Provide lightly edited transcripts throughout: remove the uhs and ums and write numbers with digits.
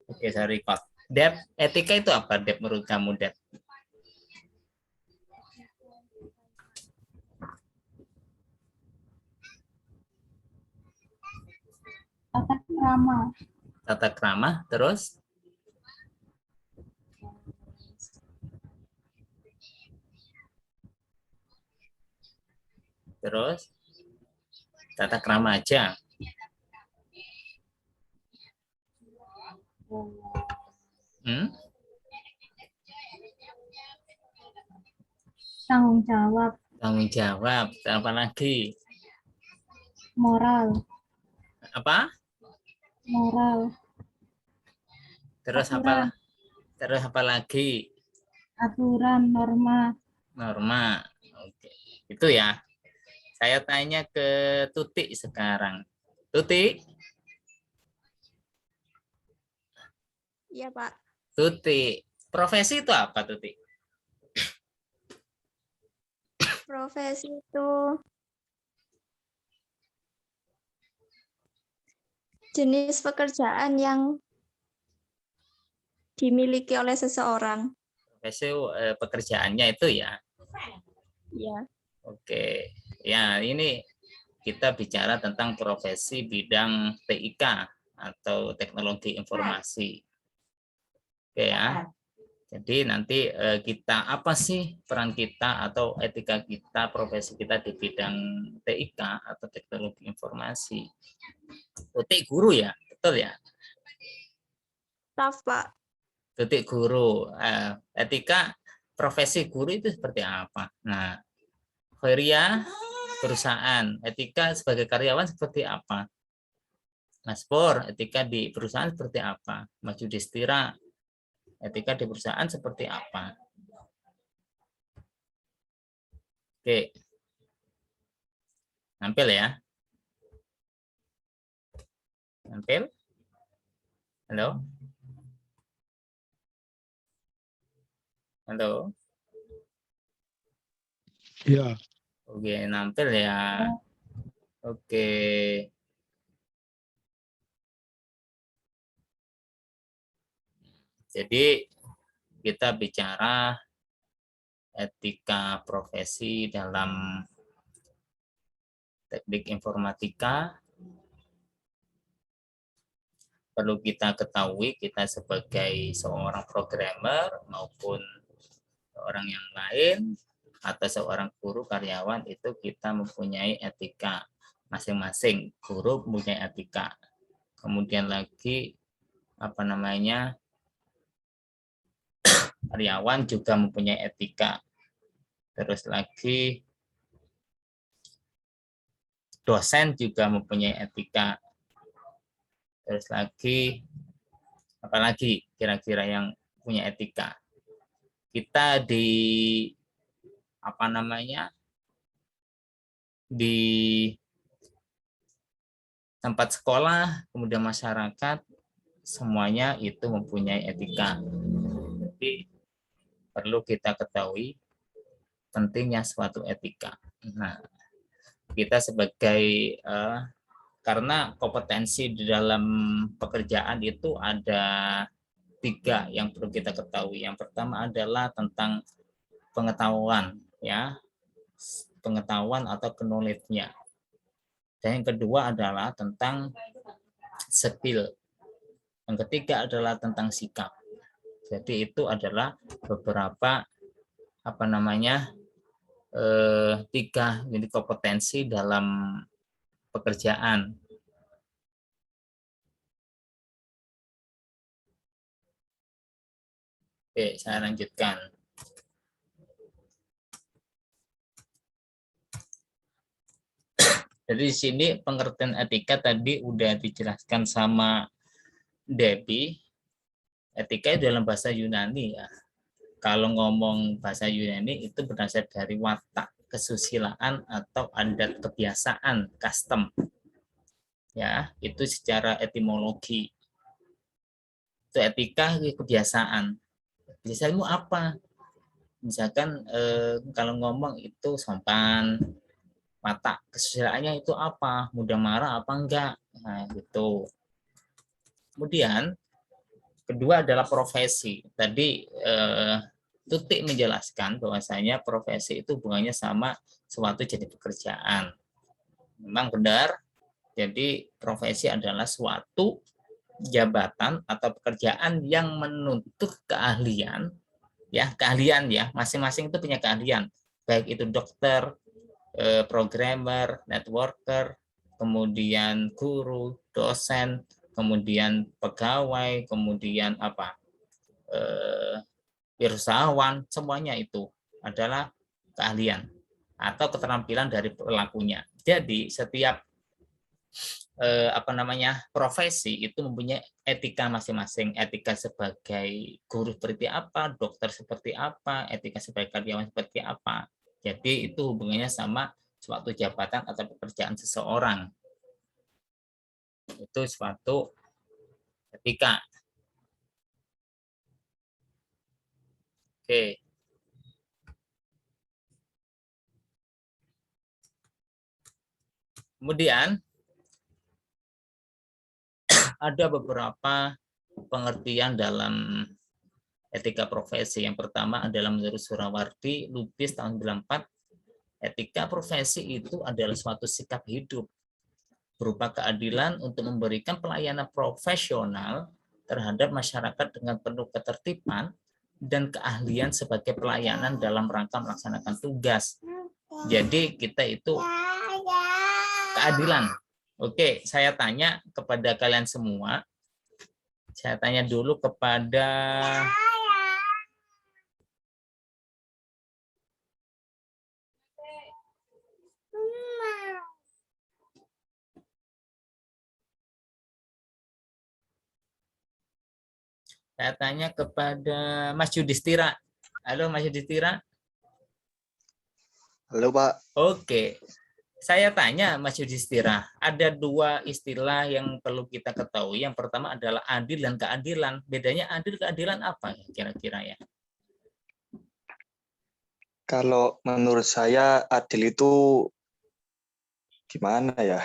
Oke, saya record. Dep, etika itu apa, Dep, menurut kamu, Dep? Tata krama. Tata krama, terus? Terus? Tata krama aja. Hmm? Tanggung jawab. Tanggung jawab, apa lagi? Moral. Apa? Moral. Terus Aturan. terus apa lagi? Aturan, norma. Norma. Oke. Itu ya. Saya tanya ke Tuti sekarang. Tuti? Iya, Pak. Tuti. Profesi itu apa, Tuti? Profesi itu jenis pekerjaan yang dimiliki oleh seseorang. Profesi pekerjaannya itu ya. Iya. Oke. Ya, ini kita bicara tentang profesi bidang TIK atau teknologi informasi. Oke ya. Jadi nanti kita apa sih peran kita atau etika kita, profesi kita di bidang TIK atau teknologi informasi. Tuti guru ya, betul ya? Staf, Pak. Tuti guru. Etika profesi guru itu seperti apa? Nah, Khairia perusahaan, etika sebagai karyawan seperti apa? Mas Pur, etika di perusahaan seperti apa? Mas Yudhistira, etika di perusahaan seperti apa? Oke. Nampil ya. Nampil. Halo. Halo. Iya. Oke, nampil ya. Oke. Jadi kita bicara etika profesi dalam teknik informatika. Perlu kita ketahui, kita sebagai seorang programmer maupun orang yang lain atau seorang guru karyawan itu kita mempunyai etika masing-masing. Guru mempunyai etika. Kemudian lagi apa namanya? Karyawan juga mempunyai etika. Terus lagi dosen juga mempunyai etika. Terus lagi apalagi kira-kira yang punya etika. Kita di apa namanya? Di tempat sekolah, kemudian masyarakat, semuanya itu mempunyai etika. Jadi perlu kita ketahui pentingnya suatu etika. Nah, kita sebagai karena kompetensi di dalam pekerjaan itu ada 3 yang perlu kita ketahui. Yang pertama adalah tentang pengetahuan, ya, pengetahuan atau knowledge-nya. Dan yang kedua adalah tentang skill. Yang ketiga adalah tentang sikap. Jadi itu adalah beberapa apa namanya 3 jadi kompetensi dalam pekerjaan. Oke, saya lanjutkan. Jadi di sini pengertian etika tadi udah dijelaskan sama Debbie. Etika dalam bahasa Yunani ya. Kalau ngomong bahasa Yunani itu berasal dari watak, kesusilaan atau adat kebiasaan, custom. Ya, itu secara etimologi. Itu etika kebiasaan. Biasanya apa? Misalkan kalau ngomong itu sopan, watak kesusilaannya itu apa? Mudah marah apa enggak? Nah, gitu. Kemudian kedua adalah profesi. Tadi Tutik menjelaskan bahwasanya profesi itu hubungannya sama suatu jadi pekerjaan. Memang benar. Jadi profesi adalah suatu jabatan atau pekerjaan yang menuntut keahlian, masing-masing itu punya keahlian, baik itu dokter, programmer, networker, kemudian guru, dosen, kemudian pegawai, kemudian wirausahawan, semuanya itu adalah keahlian atau keterampilan dari pelakunya. Jadi setiap profesi itu mempunyai etika masing-masing. Etika sebagai guru seperti apa, dokter seperti apa, etika sebagai karyawan seperti apa. Jadi itu hubungannya sama suatu jabatan atau pekerjaan seseorang. Itu suatu etika. Oke. Kemudian ada beberapa pengertian dalam etika profesi. Yang pertama adalah menurut Surawardi Lubis tahun 94, etika profesi itu adalah suatu sikap hidup berupa keadilan untuk memberikan pelayanan profesional terhadap masyarakat dengan penuh ketertiban dan keahlian sebagai pelayanan dalam rangka melaksanakan tugas. Jadi kita itu keadilan. Oke, saya tanya kepada kalian semua. Saya tanya dulu kepada Mas Yudhistira. Halo Mas Yudhistira. Halo Pak. Oke. Saya tanya Mas Yudhistira, ada dua istilah yang perlu kita ketahui. Yang pertama adalah adil dan keadilan. Bedanya adil keadilan apa kira-kira ya? Kalau menurut saya adil itu gimana ya?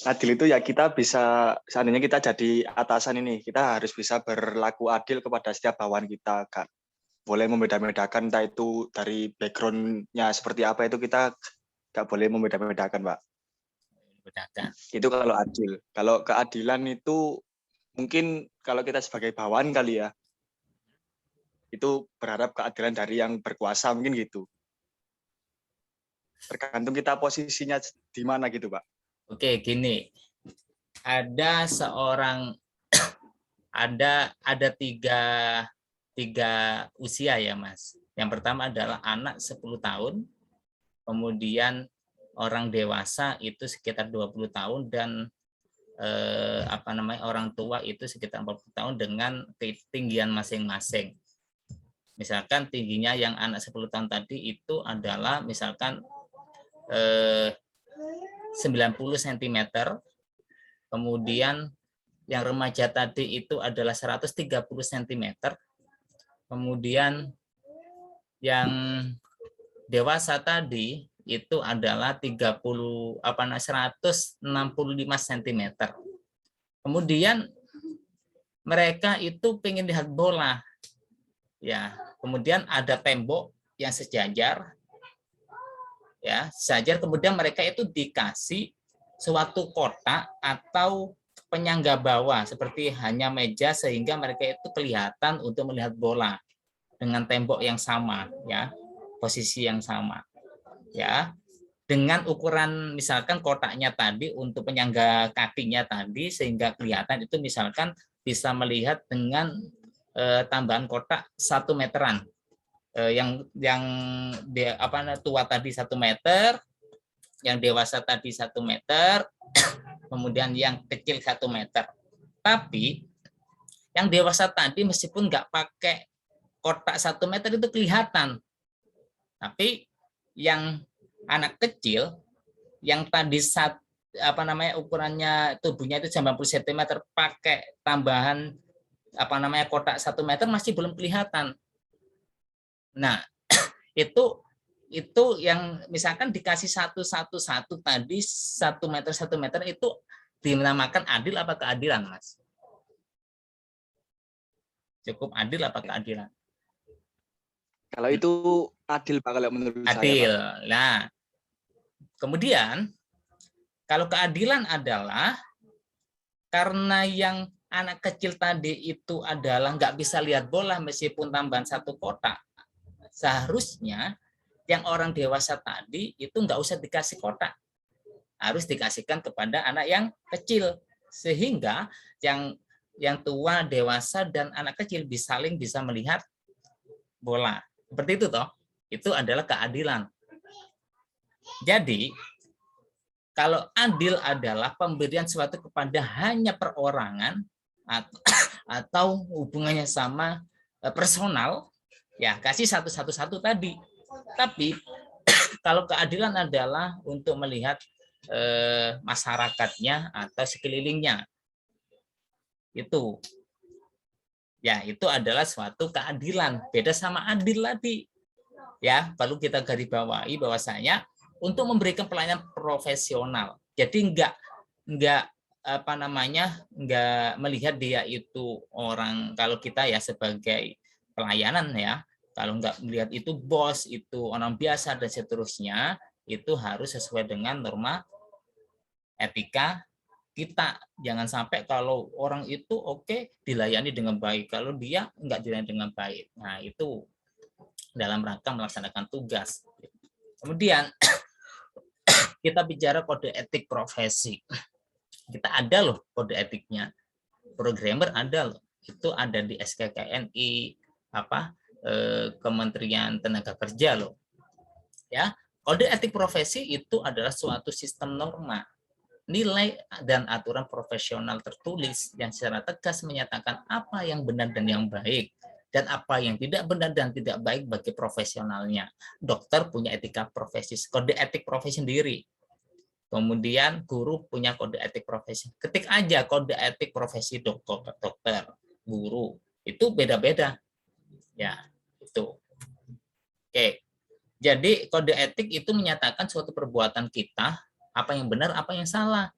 Adil itu ya kita bisa, seandainya kita jadi atasan ini, kita harus bisa berlaku adil kepada setiap bawahan kita. Gak boleh membeda-bedakan, entah itu dari background-nya seperti apa, itu kita gak boleh membeda-bedakan, Pak. Bedakan. Itu kalau adil. Kalau keadilan itu mungkin kalau kita sebagai bawahan kali ya, itu berharap keadilan dari yang berkuasa, mungkin gitu. Tergantung kita posisinya di mana gitu, Pak. Oke, gini. Ada tiga usia ya, Mas. Yang pertama adalah anak 10 tahun, kemudian orang dewasa itu sekitar 20 tahun dan orang tua itu sekitar 40 tahun dengan ketinggian masing-masing. Misalkan tingginya yang anak 10 tahun tadi itu adalah misalkan 90 cm, kemudian yang remaja tadi itu adalah 130 cm, kemudian yang dewasa tadi itu adalah 165 cm. Kemudian mereka itu pengen lihat bola. Ya, kemudian ada tembok yang sejajar. Ya, sejajar, kemudian mereka itu dikasih suatu kotak atau penyangga bawah seperti hanya meja sehingga mereka itu kelihatan untuk melihat bola dengan tembok yang sama, ya, posisi yang sama, ya, dengan ukuran misalkan kotaknya tadi untuk penyangga kakinya tadi sehingga kelihatan itu misalkan bisa melihat dengan tambahan kotak 1 meteran. Yang tua tadi 1 meter, yang dewasa tadi 1 meter, kemudian yang kecil 1 meter. Tapi yang dewasa tadi meskipun nggak pakai kotak 1 meter itu kelihatan. Tapi yang anak kecil yang tadi ukurannya tubuhnya itu 90 cm pakai tambahan kotak 1 meter masih belum kelihatan. Nah, itu yang misalkan dikasih satu tadi 1 meter itu dinamakan adil apa keadilan, Mas? Cukup adil apa keadilan? Kalau itu adil Pak kalau menurut saya, Adil. Pak. Nah, kemudian kalau keadilan adalah karena yang anak kecil tadi itu adalah nggak bisa lihat bola meskipun tambahan 1 kotak, seharusnya yang orang dewasa tadi itu nggak usah dikasih kotak, harus dikasihkan kepada anak yang kecil, sehingga yang tua, dewasa, dan anak kecil saling bisa melihat bola. Seperti itu toh, itu adalah keadilan. Jadi kalau adil adalah pemberian sesuatu kepada hanya perorangan atau hubungannya sama personal, ya kasih satu-satu tadi. Tapi kalau keadilan adalah untuk melihat masyarakatnya atau sekelilingnya, itu ya itu adalah suatu keadilan. Beda sama adil tadi. Ya, perlu kita garis bawahi bahwasanya untuk memberikan pelayanan profesional. Jadi enggak melihat dia itu orang, kalau kita ya sebagai pelayanan ya, kalau enggak melihat itu bos, itu orang biasa dan seterusnya, itu harus sesuai dengan norma etika kita. Jangan sampai kalau orang itu oke dilayani dengan baik, kalau dia enggak dilayani dengan baik. Nah, itu dalam rangka melaksanakan tugas. Kemudian kita bicara kode etik profesi. Kita ada loh kode etiknya. Programmer ada loh. Itu ada di SKKNI, Kementerian Tenaga Kerja loh. Ya, kode etik profesi itu adalah suatu sistem norma, nilai dan aturan profesional tertulis yang secara tegas menyatakan apa yang benar dan yang baik, dan apa yang tidak benar dan tidak baik bagi profesionalnya. Dokter punya etika profesi, kode etik profesi sendiri. Kemudian guru punya kode etik profesi. Ketik aja kode etik profesi dokter, guru, itu beda-beda. Ya, itu. Oke. Jadi kode etik itu menyatakan suatu perbuatan kita, apa yang benar, apa yang salah.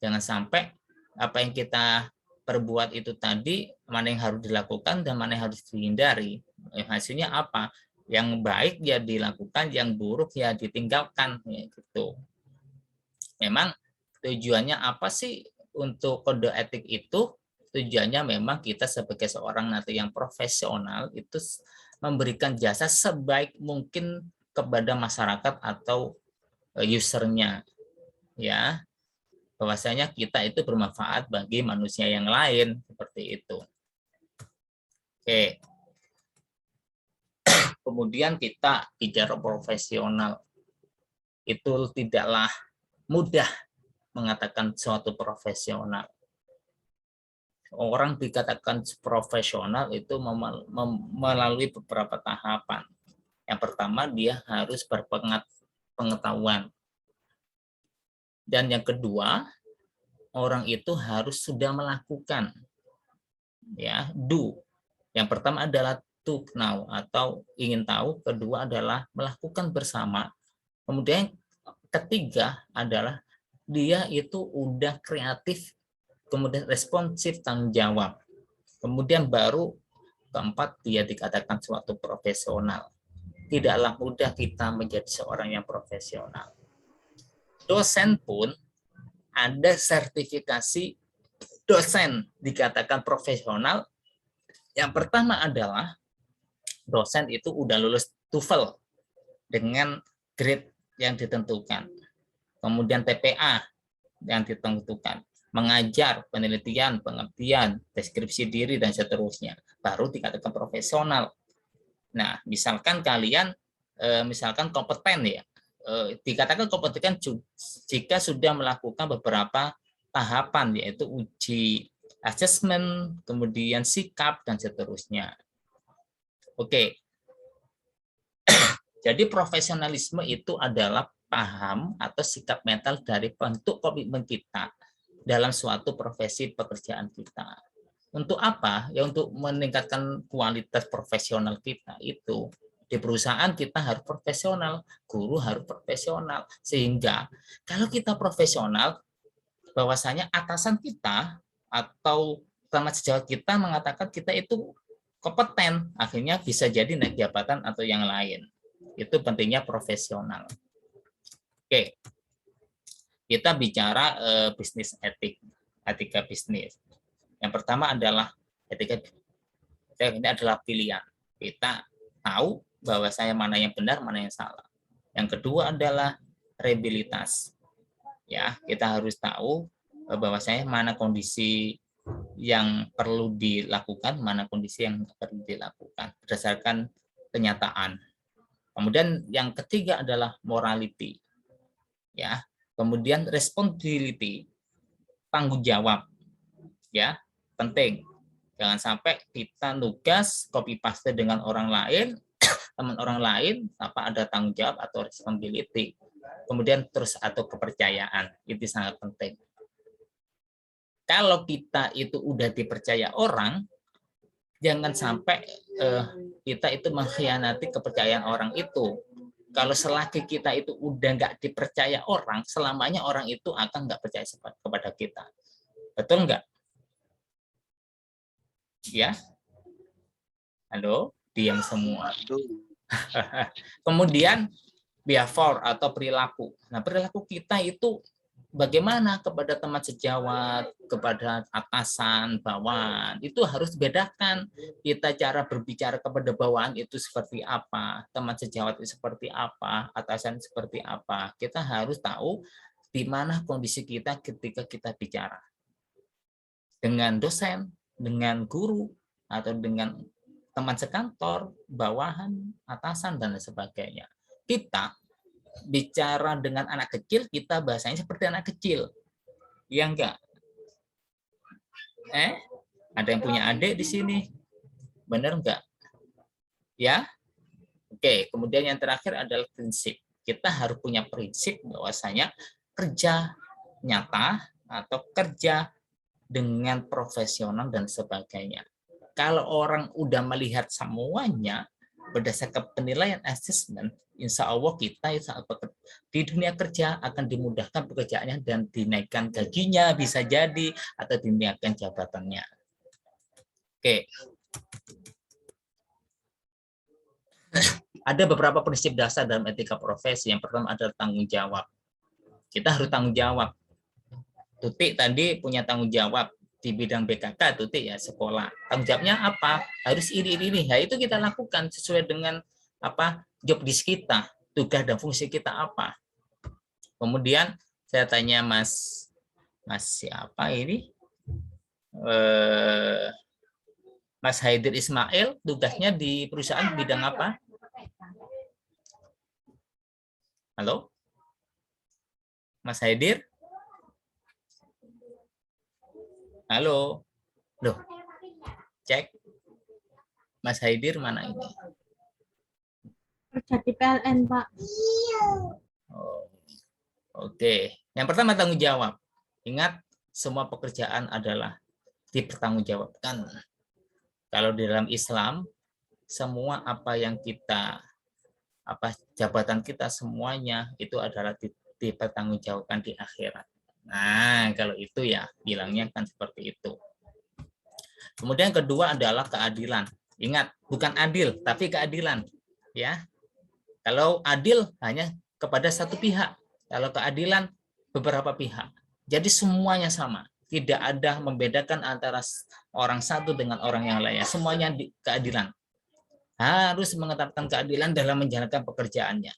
Jangan sampai apa yang kita perbuat itu tadi, mana yang harus dilakukan dan mana yang harus dihindari. Hasilnya apa? Yang baik ya dilakukan, yang buruk ya ditinggalkan. Ya, gitu. Memang tujuannya apa sih untuk kode etik itu? Tujuannya memang kita sebagai seorang nanti yang profesional itu memberikan jasa sebaik mungkin kepada masyarakat atau usernya, ya, bahwasanya kita itu bermanfaat bagi manusia yang lain, seperti itu. Oke. Kemudian kita bicara profesional, itu tidaklah mudah mengatakan suatu profesional. Orang dikatakan profesional itu melalui beberapa tahapan. Yang pertama, dia harus berpengetahuan. Dan yang kedua, orang itu harus sudah melakukan. Ya, do. Yang pertama adalah to know atau ingin tahu, kedua adalah melakukan bersama. Kemudian ketiga adalah dia itu udah kreatif, kemudian responsif, tanggung jawab. Kemudian baru keempat, dia dikatakan suatu profesional. Tidaklah mudah kita menjadi seorang yang profesional. Dosen pun ada sertifikasi dosen dikatakan profesional. Yang pertama adalah dosen itu udah lulus TOEFL dengan grade yang ditentukan. Kemudian TPA yang ditentukan. Mengajar, penelitian, pengabdian, deskripsi diri, dan seterusnya. Baru dikatakan profesional. Nah, misalkan kalian misalkan kompeten ya. Dikatakan kompeten jika sudah melakukan beberapa tahapan, yaitu uji assessment, kemudian sikap, dan seterusnya. Oke. Jadi profesionalisme itu adalah paham atau sikap mental dari bentuk komitmen kita dalam suatu profesi pekerjaan kita. Untuk apa? Ya untuk meningkatkan kualitas profesional kita itu. Di perusahaan kita harus profesional, guru harus profesional. Sehingga kalau kita profesional, bahwasanya atasan kita atau teman sejawat kita mengatakan kita itu kompeten, akhirnya bisa jadi naik jabatan atau yang lain. Itu pentingnya profesional. Oke, kita bicara bisnis etika bisnis. Yang pertama adalah etika. Ini adalah pilihan. Kita tahu bahwa saya mana yang benar, mana yang salah. Yang kedua adalah reliabilitas. Ya, kita harus tahu bahwa saya mana kondisi yang perlu dilakukan, mana kondisi yang perlu dilakukan berdasarkan kenyataan. Kemudian yang ketiga adalah morality. Ya, kemudian responsibility, tanggung jawab. Ya, penting. Jangan sampai kita nugas copy paste dengan orang lain, teman orang lain, apa ada tanggung jawab atau responsibility. Kemudian terus atau kepercayaan, itu sangat penting. Kalau kita itu udah dipercaya orang, jangan sampai kita itu mengkhianati kepercayaan orang itu. Kalau selagi kita itu udah nggak dipercaya orang, selamanya orang itu akan nggak percaya kepada kita. Betul nggak? Ya, halo, diam semua. Kemudian behavior atau perilaku. Nah, perilaku kita itu bagaimana kepada teman sejawat, kepada atasan, bawahan, itu harus bedakan. Kita cara berbicara kepada bawahan itu seperti apa, teman sejawat itu seperti apa, atasan seperti apa. Kita harus tahu di mana kondisi kita ketika kita bicara. Dengan dosen, dengan guru, atau dengan teman sekantor, bawahan, atasan, dan sebagainya. Kita bicara dengan anak kecil, kita bahasanya seperti anak kecil. Ya enggak? Ada yang punya adik di sini? Benar enggak? Ya? Oke, kemudian yang terakhir adalah prinsip. Kita harus punya prinsip bahwasanya kerja nyata atau kerja dengan profesional dan sebagainya. Kalau orang udah melihat semuanya berdasarkan penilaian asesmen, insya Allah kita di dunia kerja akan dimudahkan pekerjaannya dan dinaikkan gajinya bisa jadi atau dinaikkan jabatannya. Oke. Ada beberapa prinsip dasar dalam etika profesi. Yang pertama adalah tanggung jawab. Kita harus tanggung jawab. Tutik tadi punya tanggung jawab di bidang BKK, Tutik ya sekolah. Tanggung jawabnya apa? Harus ini. Ya itu kita lakukan sesuai dengan apa job desk kita, tugas dan fungsi kita apa. Kemudian saya tanya Mas siapa ini? Mas Haidir Ismail, tugasnya di perusahaan bidang apa? Halo? Mas Haidir? Halo? Loh, cek. Mas Haidir mana ini? Kerja di PLN, Pak. Oh, oke. Yang pertama tanggung jawab. Ingat, semua pekerjaan adalah dipertanggungjawabkan. Kalau di dalam Islam, semua apa yang kita, jabatan kita semuanya itu adalah dipertanggungjawabkan di akhirat. Nah, kalau itu ya bilangnya kan seperti itu. Kemudian yang kedua adalah keadilan. Ingat, bukan adil, tapi keadilan. Ya, kalau adil hanya kepada satu pihak, kalau keadilan beberapa pihak. Jadi semuanya sama, tidak ada membedakan antara orang satu dengan orang yang lain. Semuanya keadilan. Harus mengetapkan keadilan dalam menjalankan pekerjaannya.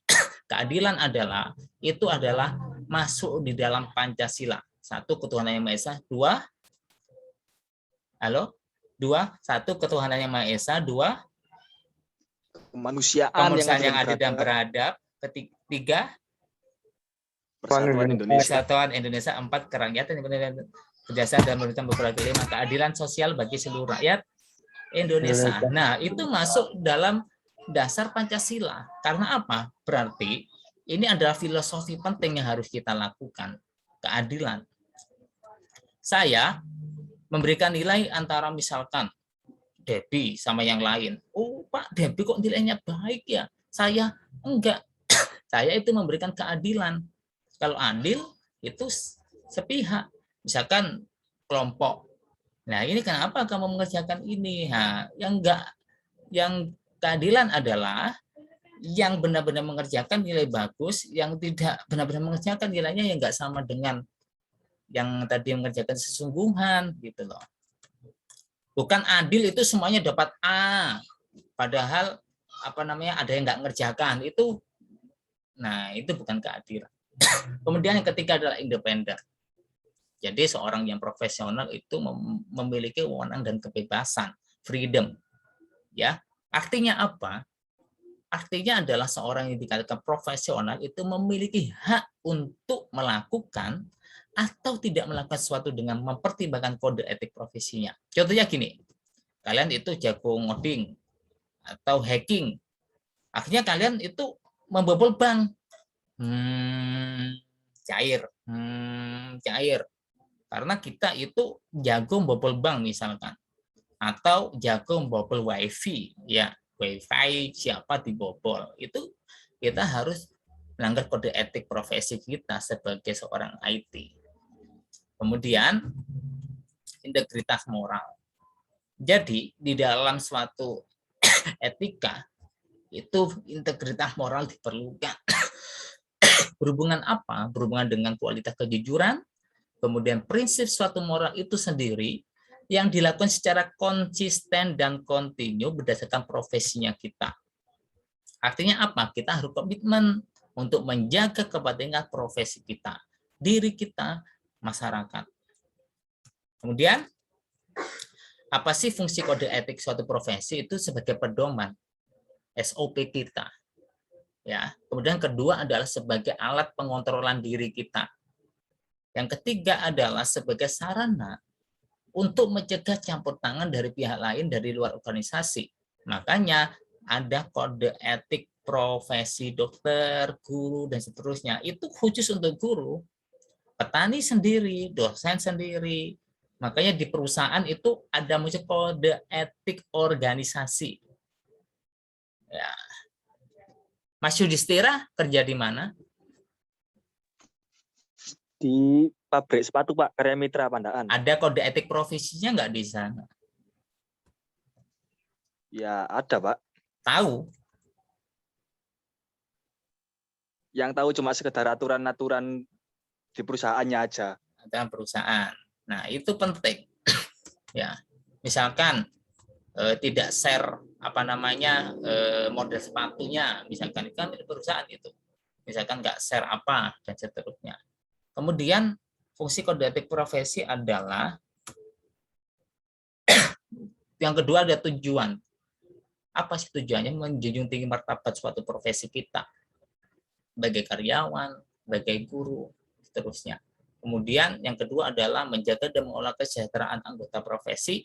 Keadilan adalah masuk di dalam Pancasila. Satu, ketuhanan yang Maha Esa. Dua, satu, ketuhanan yang Maha Esa. Dua, kemanusiaan yang adil dan beradab. Ketiga, persatuan Indonesia. Empat, kerakyatan kerjasama dan pemerintahan beberapa. Lima, keadilan sosial bagi seluruh rakyat Indonesia. Nah, itu masuk dalam dasar Pancasila. Karena apa? Berarti ini adalah filosofi penting yang harus kita lakukan. Keadilan. Saya memberikan nilai antara misalkan Debbie sama yang lain. Oh, Pak, Debbie kok nilainya baik ya? Saya enggak. Saya itu memberikan keadilan. Kalau adil itu sepihak. misalkan kelompok. Nah, ini kenapa kamu mengerjakan ini? Nah, yang keadilan adalah yang benar-benar mengerjakan nilai bagus, yang tidak benar-benar mengerjakan nilainya yang nggak sama dengan yang tadi mengerjakan sesungguhan gitu loh. Bukan adil itu semuanya dapat A, padahal ada yang nggak ngerjakan itu. Nah, itu bukan keadilan. Kemudian yang ketiga adalah independen. Jadi seorang yang profesional itu memiliki wewenang dan kebebasan, freedom. Ya, artinya apa? Artinya adalah seorang yang dikatakan profesional itu memiliki hak untuk melakukan atau tidak melakukan sesuatu dengan mempertimbangkan kode etik profesinya. Contohnya gini, kalian itu jago ngoding atau hacking, akhirnya kalian itu membobol bank, cair. Karena kita itu jago membobol bank misalkan, atau jago membobol wifi, ya wifi siapa dibobol, itu kita harus melanggar kode etik profesi kita sebagai seorang IT. Kemudian integritas moral. Jadi di dalam suatu etika itu integritas moral diperlukan. Berhubungan apa? Berhubungan dengan kualitas kejujuran, kemudian prinsip suatu moral itu sendiri yang dilakukan secara konsisten dan kontinu berdasarkan profesinya kita. Artinya apa? Kita harus komitmen untuk menjaga kepentingan profesi kita, diri kita, masyarakat. Kemudian, apa sih fungsi kode etik suatu profesi? Itu sebagai pedoman SOP kita. Ya. Kemudian kedua adalah sebagai alat pengontrolan diri kita. Yang ketiga adalah sebagai sarana untuk mencegah campur tangan dari pihak lain dari luar organisasi. Makanya ada kode etik profesi dokter, guru, dan seterusnya. Itu khusus untuk guru, petani sendiri, dosen sendiri. Makanya di perusahaan itu ada muncul kode etik organisasi. Ya. Mas Yudhistira kerja di mana? Di pabrik sepatu Pak, Karya Mitra Pandaan. Ada kode etik profesinya nggak di sana? Ya ada Pak. Tahu? Yang tahu cuma sekedar aturan-aturan di perusahaannya aja. Dalam perusahaan. Nah itu penting. Ya, misalkan tidak share model sepatunya, misalkan kan perusahaan itu, misalkan nggak share apa dan seterusnya. Kemudian fungsi kode etik profesi adalah yang kedua ada tujuan. Apa sih tujuannya? Menjunjung tinggi martabat suatu profesi kita sebagai karyawan, sebagai guru, seterusnya. Kemudian yang kedua adalah menjaga dan mengelola kesejahteraan anggota profesi.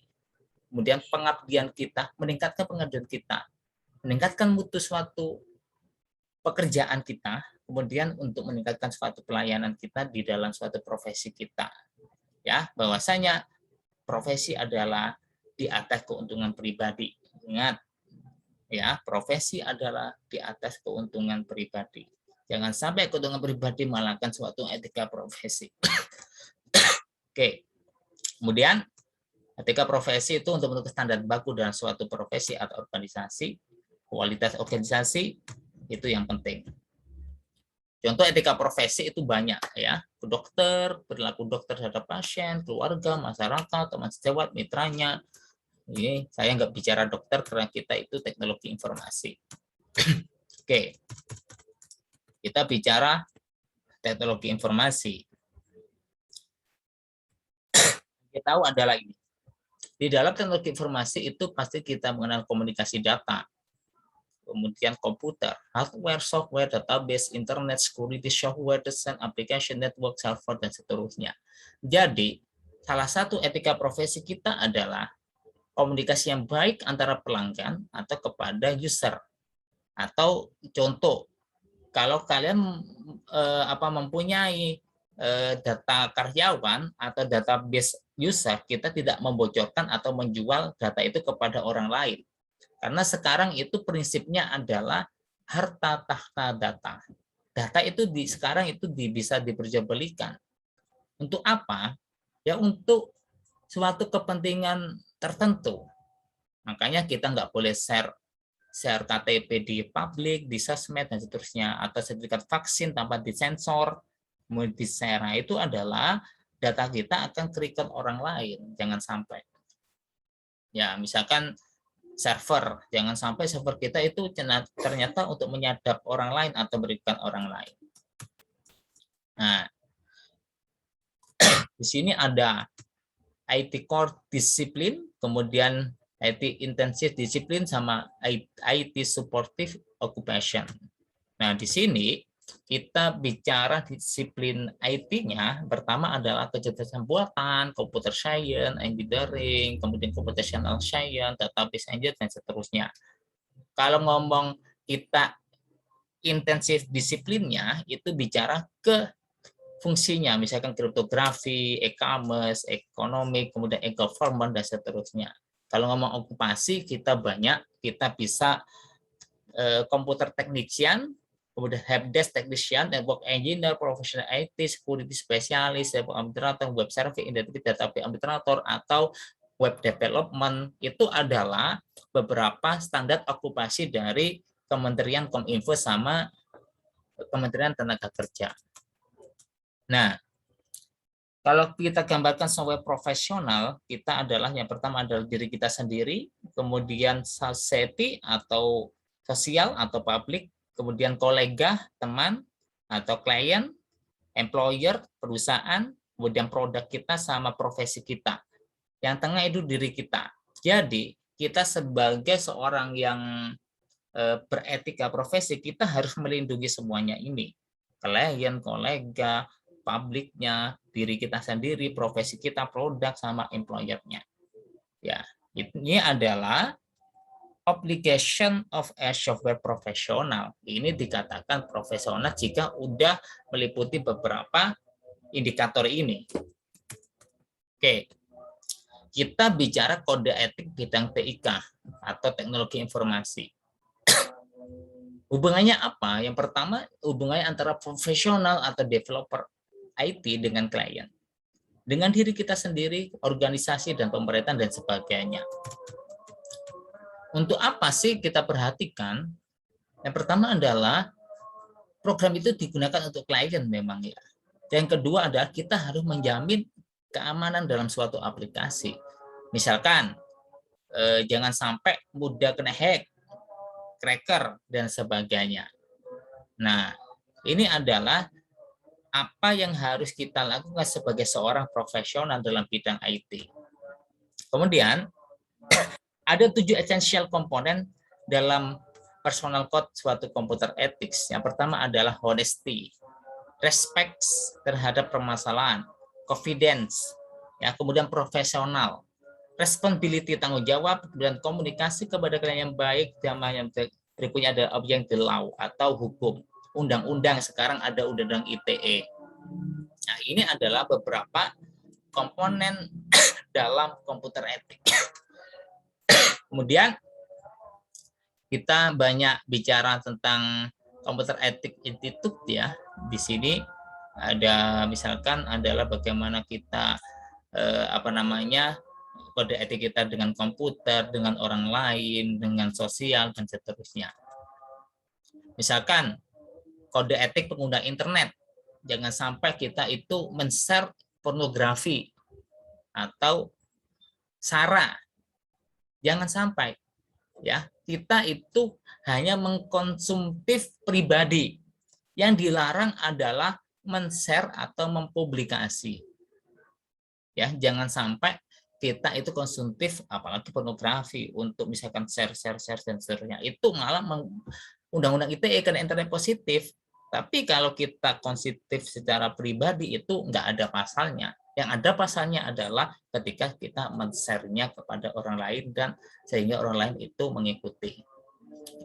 Kemudian pengabdian kita, meningkatkan pengabdian kita, meningkatkan mutu suatu pekerjaan kita, kemudian untuk meningkatkan suatu pelayanan kita di dalam suatu profesi kita. Ya, bahwasanya profesi adalah di atas keuntungan pribadi. Ingat, ya, profesi adalah di atas keuntungan pribadi. Jangan sampai keuntungan pribadi mengalahkan suatu etika profesi. Oke. Kemudian etika profesi itu untuk menentukan standar baku dalam suatu profesi atau organisasi, kualitas organisasi itu yang penting. Contoh etika profesi itu banyak ya, dokter, perilaku dokter terhadap pasien, keluarga, masyarakat, teman sejawat, mitranya. Ini saya nggak bicara dokter karena kita itu teknologi informasi. Oke, kita bicara teknologi informasi. Kita tahu adalah ini. Di dalam teknologi informasi itu pasti kita mengenal komunikasi data, kemudian komputer, hardware, software, database, internet, security, software, design, application, network, server, dan seterusnya. Jadi, salah satu etika profesi kita adalah komunikasi yang baik antara pelanggan atau kepada user. Atau contoh, kalau kalian mempunyai data karyawan atau database user, kita tidak membocorkan atau menjual data itu kepada orang lain. Karena sekarang itu prinsipnya adalah harta tahta data. Data itu sekarang itu bisa diperjualbelikan. Untuk apa? ya untuk suatu kepentingan tertentu. Makanya kita nggak boleh share KTP di publik, di sosmed, dan seterusnya, atau sertifikat vaksin tanpa disensor, kemudian di-share. Nah, itu adalah data kita akan ke record orang lain, jangan sampai. Ya, misalkan server, jangan sampai server kita itu ternyata untuk menyadap orang lain atau merugikan orang lain. Nah, di sini ada IT core disiplin, kemudian IT intensive disiplin, sama IT supportive occupation. Nah, di sini kita bicara disiplin IT-nya, pertama adalah kecerdasan buatan, computer science, engineering, kemudian computational science, database engineering, dan seterusnya. Kalau ngomong kita intensif disiplinnya, itu bicara ke fungsinya, misalkan kriptografi, e-commerce, ekonomi, kemudian e-government, dan seterusnya. Kalau ngomong okupasi, kita banyak, kita bisa komputer technician, kemudian helpdesk technician, network engineer, professional IT, security specialist, web administrator, web service, identity database administrator, atau web development. Itu adalah beberapa standar okupasi dari Kementerian Kominfo sama Kementerian Tenaga Kerja. Nah, kalau kita gambarkan software profesional, kita adalah yang pertama adalah diri kita sendiri, kemudian society atau sosial atau publik, kemudian kolega, teman atau klien, employer, perusahaan, kemudian produk kita sama profesi kita. Yang tengah itu diri kita. Jadi, kita sebagai seorang yang beretika profesi, kita harus melindungi semuanya ini. Klien, kolega, publiknya, diri kita sendiri, profesi kita, produk, sama employer-nya. Ya, ini adalah obligation of a software professional. Ini dikatakan profesional jika udah meliputi beberapa indikator ini. Oke, kita bicara kode etik bidang TIK atau teknologi informasi. Hubungannya apa? Yang pertama, hubungannya antara profesional atau developer IT dengan klien, dengan diri kita sendiri, organisasi, dan pemerintahan, dan sebagainya. Untuk apa sih kita perhatikan? Yang pertama adalah program itu digunakan untuk klien memang ya. Yang kedua adalah kita harus menjamin keamanan dalam suatu aplikasi. Misalkan, jangan sampai mudah kena hack, cracker, dan sebagainya. Nah, ini adalah apa yang harus kita lakukan sebagai seorang profesional dalam bidang IT. Kemudian, ada 7 essential komponen dalam personal code suatu komputer ethics. Yang pertama adalah honesty, respect terhadap permasalahan, confidence, ya, kemudian profesional, responsibility tanggung jawab, kemudian komunikasi kepada klien yang baik, yang berikutnya ada objek the law atau hukum. Undang-undang, sekarang ada undang-undang ITE. Nah, ini adalah beberapa komponen dalam komputer etik. Kemudian kita banyak bicara tentang komputer etik institute ya. Di sini ada misalkan adalah bagaimana kita kode etik kita dengan komputer, dengan orang lain, dengan sosial, dan seterusnya. Misalkan kode etik pengguna internet, jangan sampai kita itu men-share pornografi atau sara. Jangan sampai ya, kita itu hanya mengkonsumtif pribadi. Yang dilarang adalah men-share atau mempublikasi. Ya, jangan sampai kita itu konsumtif apalagi pornografi untuk misalkan share dan seterusnya. Itu malah undang-undang ITE kan internet positif. Tapi kalau kita konsumtif secara pribadi itu nggak ada pasalnya. Yang ada pasalnya adalah ketika kita men-share-nya kepada orang lain dan sehingga orang lain itu mengikuti.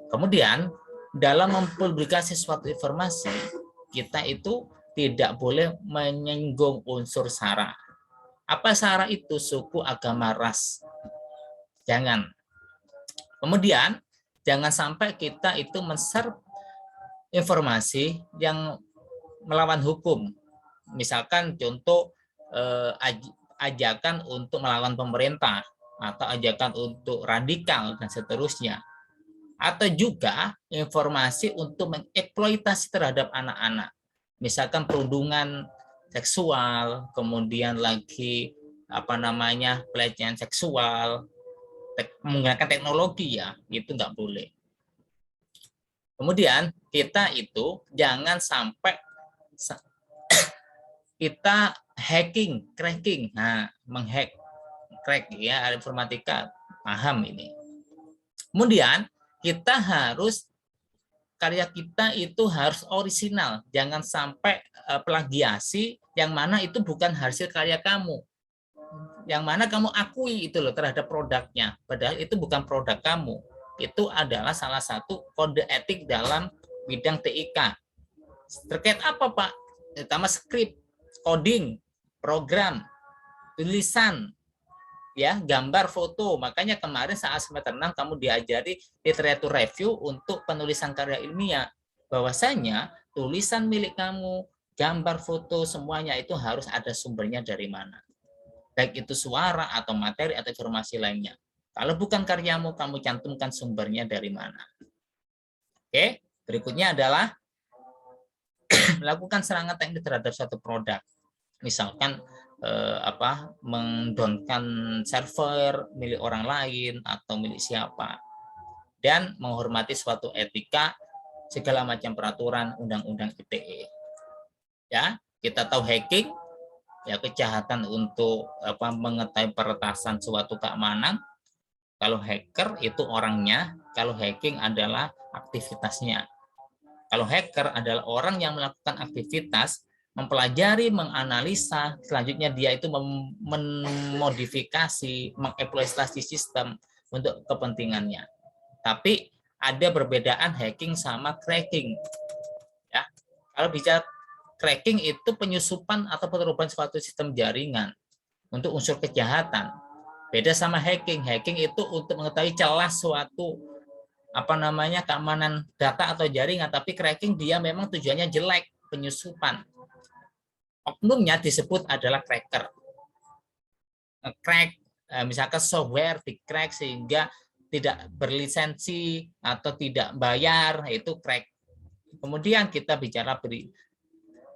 Kemudian dalam mempublikasi suatu informasi, kita itu tidak boleh menyinggung unsur sara. Apa sara itu? Suku, agama, ras. Jangan. Kemudian jangan sampai kita itu men-share informasi yang melawan hukum. Misalkan contoh ajakan untuk melawan pemerintah atau ajakan untuk radikal dan seterusnya. Atau juga informasi untuk mengeksploitasi terhadap anak-anak. Misalkan perundungan seksual, kemudian lagi pelecehan seksual, menggunakan teknologi ya, itu nggak boleh. Kemudian kita itu jangan sampai kita hacking, cracking, menghack, crack ya, informatika paham ini. Kemudian kita harus karya kita itu harus orisinal, jangan sampai plagiasi yang mana itu bukan hasil karya kamu, yang mana kamu akui itu loh terhadap produknya, padahal itu bukan produk kamu. Itu adalah salah satu kode etik dalam bidang TIK. Terkait apa Pak? Terutama skrip, coding, program, tulisan, ya, gambar, foto. Makanya kemarin saat semester 6 kamu diajari literatur review untuk penulisan karya ilmiah. Bahwasanya tulisan milik kamu, gambar, foto, semuanya itu harus ada sumbernya dari mana. Baik itu suara atau materi atau informasi lainnya. Kalau bukan karyamu, kamu cantumkan sumbernya dari mana. Oke, berikutnya adalah melakukan serangan teknik terhadap suatu produk. Misalkan mendownkan server milik orang lain atau milik siapa, dan menghormati suatu etika segala macam peraturan undang-undang ITE. Ya, kita tahu hacking ya kejahatan untuk mengetahui peretasan suatu keamanan. Kalau hacker itu orangnya, kalau hacking adalah aktivitasnya. Kalau hacker adalah orang yang melakukan aktivitas, mempelajari, menganalisa, selanjutnya dia itu memodifikasi, mengeksploitasi sistem untuk kepentingannya. Tapi ada perbedaan hacking sama cracking. Ya, kalau bicara cracking itu penyusupan atau perubahan suatu sistem jaringan untuk unsur kejahatan. Beda sama hacking. Hacking itu untuk mengetahui celah suatu keamanan data atau jaringan, tapi cracking dia memang tujuannya jelek, penyusupan. Oknumnya disebut adalah cracker. Crack, misalkan software di crack sehingga tidak berlisensi atau tidak bayar, itu crack. Kemudian kita bicara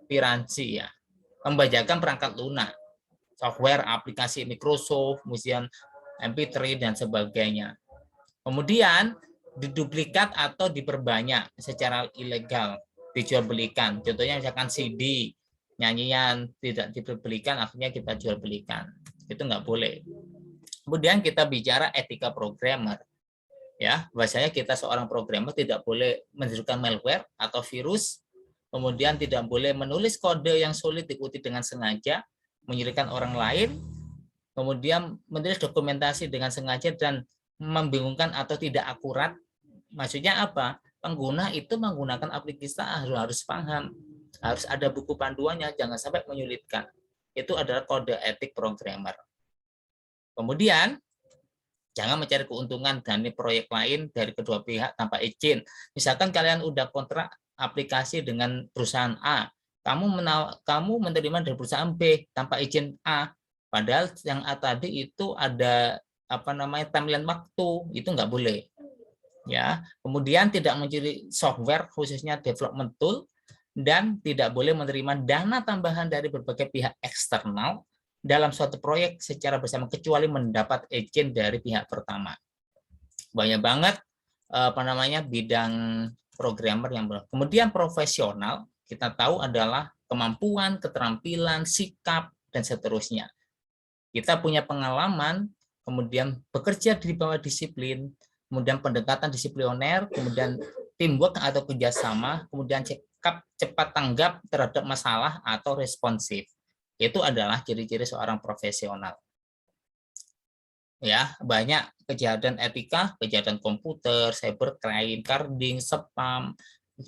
piransi ya, membajakan perangkat lunak, software, aplikasi Microsoft, kemudian MP3 dan sebagainya. Kemudian diduplikat atau diperbanyak secara ilegal, dijual belikan. Contohnya misalkan CD, nyanyian tidak diperbelikan, akhirnya kita jual belikan. Itu nggak boleh. Kemudian kita bicara etika programmer. Ya, bahwasanya kita seorang programmer tidak boleh menunjukkan malware atau virus, kemudian tidak boleh menulis kode yang sulit diikuti dengan sengaja, menyulitkan orang lain, kemudian menulis dokumentasi dengan sengaja dan membingungkan atau tidak akurat. Maksudnya apa? Pengguna itu menggunakan aplikasi harus paham, harus ada buku panduannya, jangan sampai menyulitkan. Itu adalah kode etik programmer. Kemudian jangan mencari keuntungan dari proyek lain dari kedua pihak tanpa izin. Misalkan kalian udah kontrak aplikasi dengan perusahaan A, kamu menerima dari perusahaan B tanpa izin A, padahal yang A tadi itu ada timeline waktu, itu nggak boleh. Ya, kemudian tidak mencuri software khususnya development tool, dan tidak boleh menerima dana tambahan dari berbagai pihak eksternal dalam suatu proyek secara bersama kecuali mendapat izin dari pihak pertama. Banyak banget bidang programmer yang kemudian profesional kita tahu adalah kemampuan, keterampilan, sikap dan seterusnya. Kita punya pengalaman, kemudian bekerja di bawah disiplin, kemudian pendekatan disipliner, kemudian teamwork atau kerjasama, kemudian sikap cepat tanggap terhadap masalah atau responsif. Itu adalah ciri-ciri seorang profesional. Ya, banyak kejahatan etika, kejahatan komputer, cybercrime, carding, spam,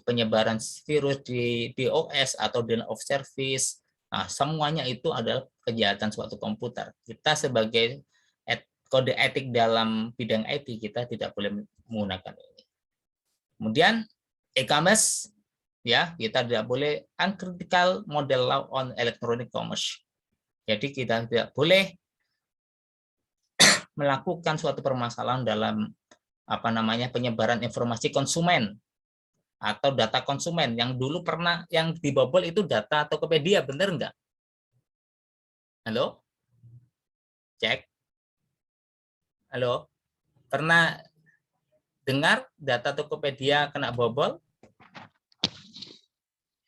penyebaran virus di DOS atau denial of service. Nah, semuanya itu adalah kejahatan suatu komputer. Kita sebagai kode etik dalam bidang IT kita tidak boleh menggunakan ini. Kemudian e-commerce, ya, kita tidak boleh uncritical model law on electronic commerce. Jadi kita tidak boleh melakukan suatu permasalahan dalam penyebaran informasi konsumen atau data konsumen. Yang dulu pernah yang dibobol itu data Tokopedia, benar enggak? Halo? Cek. Halo? Pernah dengar data Tokopedia kena bobol?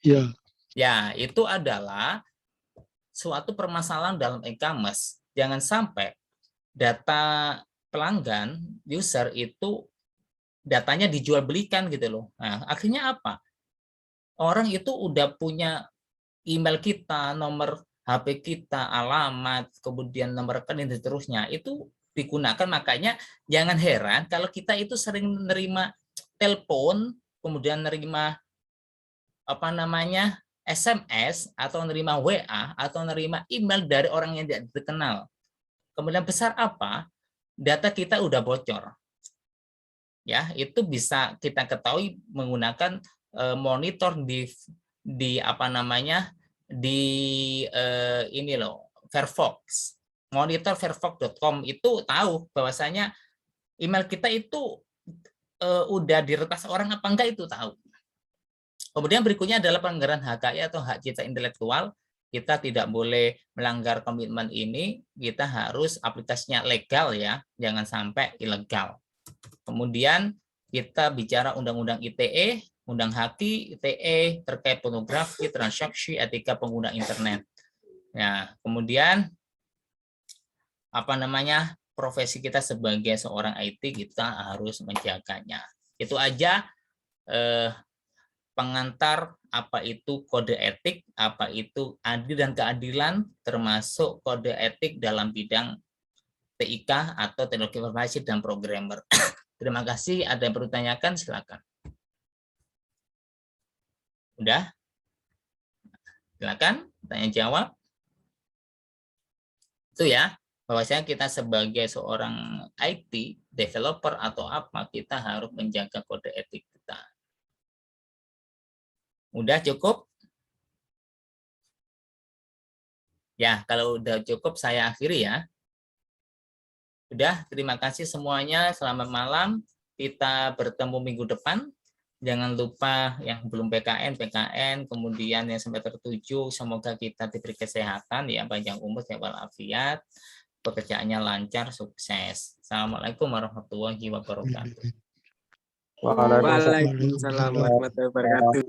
Ya, Ya, itu adalah suatu permasalahan dalam e-commerce. Jangan sampai data pelanggan, user itu datanya dijual belikan gitu loh. Nah, akhirnya apa? Orang itu udah punya email kita, nomor HP kita, alamat, kemudian nomor rekening dan seterusnya. Itu digunakan, makanya jangan heran kalau kita itu sering menerima telepon, kemudian menerima SMS atau menerima WA atau menerima email dari orang yang tidak dikenal. Kemudian besar apa? Data kita udah bocor. Ya, itu bisa kita ketahui menggunakan monitor di ini loh, Firefox. Monitor firefox.com itu tahu bahwasanya email kita itu udah diretas orang apa enggak, itu tahu. Kemudian berikutnya adalah pelanggaran HKI atau hak cipta intelektual. Kita tidak boleh melanggar komitmen ini, kita harus aplikasinya legal ya, jangan sampai ilegal. Kemudian kita bicara undang-undang ITE, undang HAKI, ITE terkait pornografi, transaksi, etika pengguna internet. Nah, kemudian profesi kita sebagai seorang IT kita harus menjaganya. Itu aja pengantar apa itu kode etik, apa itu adil dan keadilan, termasuk kode etik dalam bidang TIK atau teknologi informasi dan programmer. Terima kasih. Ada yang perlu ditanyakan? Silakan. Udah? Silakan, tanya jawab. Itu ya, bahwasanya kita sebagai seorang IT, developer atau apa, kita harus menjaga kode etik kita. Udah cukup? Ya, kalau udah cukup saya akhiri ya. Udah, terima kasih semuanya. Selamat malam. Kita bertemu minggu depan. Jangan lupa yang belum PKN, kemudian yang sampai tertuju, semoga kita diberi kesehatan, ya, panjang umur, sehat walafiat, pekerjaannya lancar, sukses. Assalamualaikum warahmatullahi wabarakatuh. Waalaikumsalam warahmatullahi wabarakatuh.